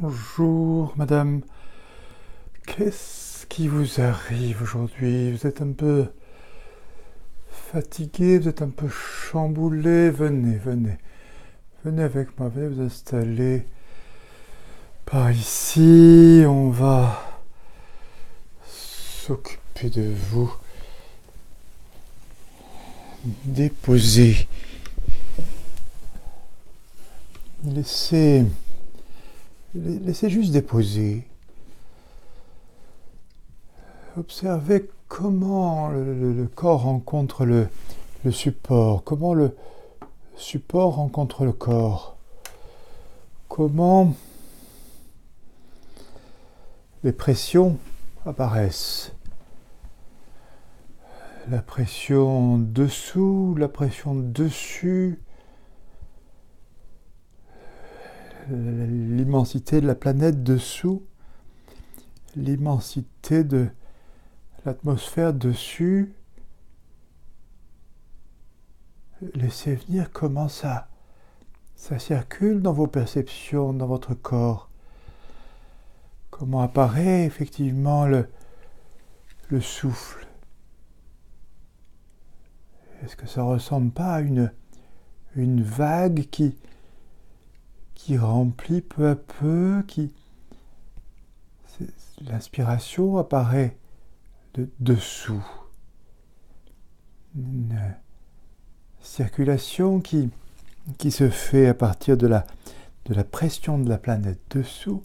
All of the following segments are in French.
Bonjour, madame. Qu'est-ce qui vous arrive aujourd'hui? Vous êtes un peu fatigué, vous êtes un peu chamboulé. Venez avec moi, venez vous installer par ici. On va s'occuper de vous. Déposez. Laissez juste déposer. Observez comment le corps rencontre le support, comment le support rencontre le corps, comment les pressions apparaissent. La pression dessous, la pression dessus, l'immensité de la planète dessous, l'immensité de l'atmosphère dessus. Laissez venir comment ça circule dans vos perceptions, dans votre corps. Comment apparaît effectivement le souffle. Est-ce que ça ne ressemble pas à une vague qui remplit peu à peu, l'inspiration apparaît de dessous. Une circulation qui se fait à partir de la pression de la planète dessous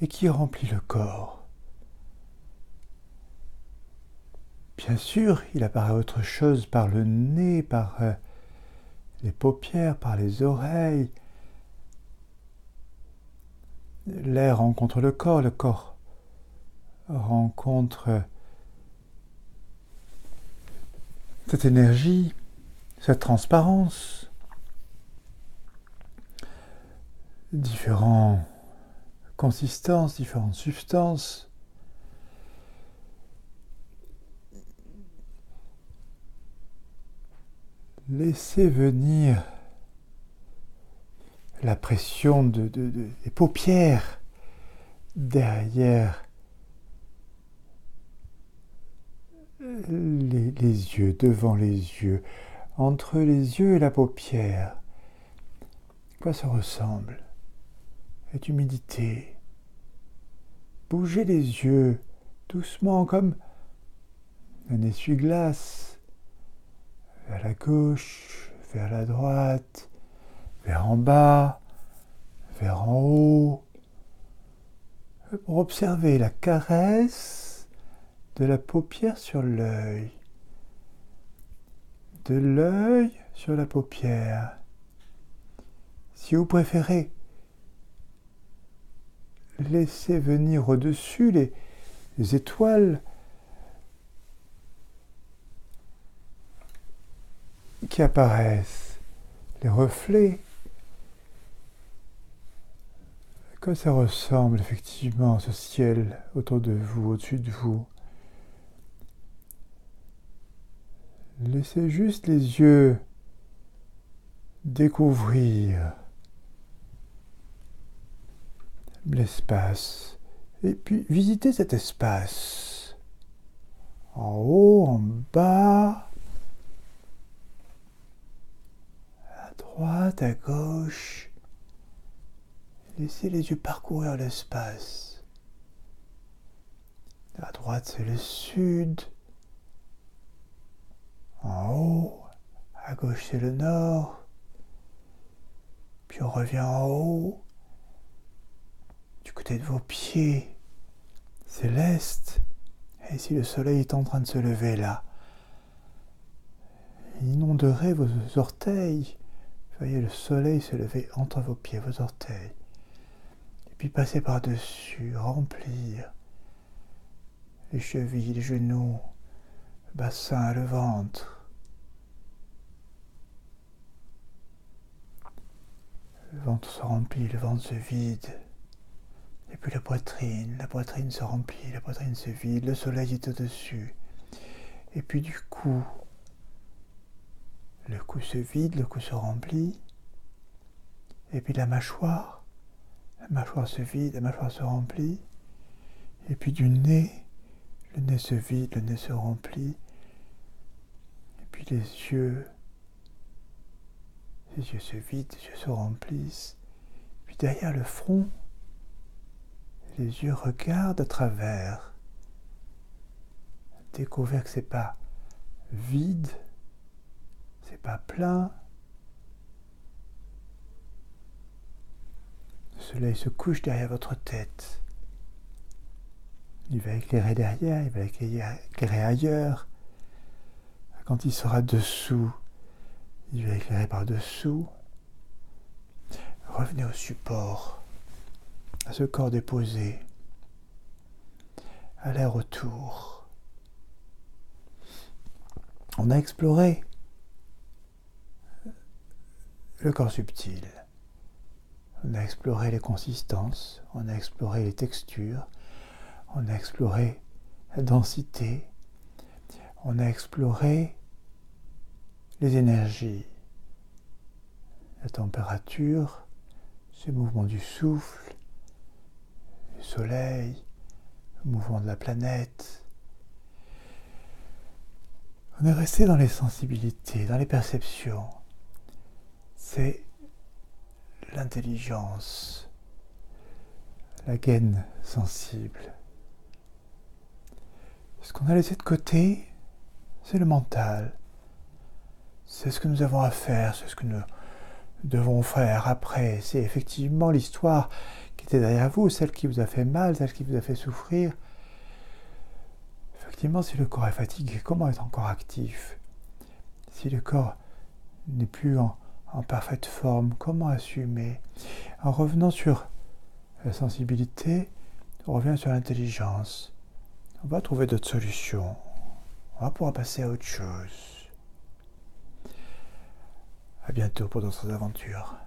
et qui remplit le corps. Bien sûr, il apparaît autre chose par le nez, par les paupières, par les oreilles. L'air rencontre le corps rencontre cette énergie, cette transparence, différentes consistances, différentes substances. Laissez venir la pression des paupières derrière les yeux, devant les yeux, entre les yeux et la paupière. À quoi ça ressemble? Cette humidité. Bougez les yeux doucement comme un essuie-glace vers la gauche, vers la droite, vers en bas, vers en haut, pour observer la caresse de la paupière sur l'œil, de l'œil sur la paupière. Si vous préférez, laissez venir au-dessus les étoiles qui apparaissent, les reflets. À quoi ça ressemble effectivement ce ciel autour de vous, au-dessus de vous? Laissez juste les yeux découvrir l'espace et puis visitez cet espace en haut, en bas, à droite, à gauche. Laissez les yeux parcourir l'espace. À droite, c'est le sud. En haut, à gauche, c'est le nord. Puis on revient en haut. Du côté de vos pieds, c'est l'est. Et si le soleil est en train de se lever là, il inonderait vos orteils. Voyez le soleil se lever entre vos pieds, vos orteils. Et puis passer par-dessus, remplir les chevilles, les genoux, le bassin, le ventre. Le ventre se remplit, le ventre se vide. Et puis la poitrine se remplit, la poitrine se vide, le soleil est au-dessus. Et puis du cou, le cou se vide, le cou se remplit. Et puis la mâchoire La mâchoire se vide, la mâchoire se remplit. Et puis du nez, le nez se vide, le nez se remplit. Et puis les yeux se vident, les yeux se remplissent. Puis derrière le front, les yeux regardent à travers. Découvrez que c'est pas vide, c'est pas plein. Le soleil se couche derrière votre tête. Il va éclairer derrière, il va éclairer ailleurs. Quand il sera dessous, il va éclairer par-dessous. Revenez au support, à ce corps déposé, à l'air autour. On a exploré le corps subtil. On a exploré les consistances, on a exploré les textures, on a exploré la densité, on a exploré les énergies, la température, ce mouvement du souffle, le soleil, le mouvement de la planète. On est resté dans les sensibilités, dans les perceptions. C'est l'intelligence, la gaine sensible. Ce qu'on a laissé de côté, c'est le mental. C'est ce que nous avons à faire, c'est ce que nous devons faire après. C'est effectivement l'histoire qui était derrière vous, celle qui vous a fait mal, celle qui vous a fait souffrir. Effectivement, si le corps est fatigué, comment être encore actif? Si le corps n'est plus en parfaite forme, comment assumer? En revenant sur la sensibilité, on revient sur l'intelligence. On va trouver d'autres solutions. On va pouvoir passer à autre chose. À bientôt pour d'autres aventures.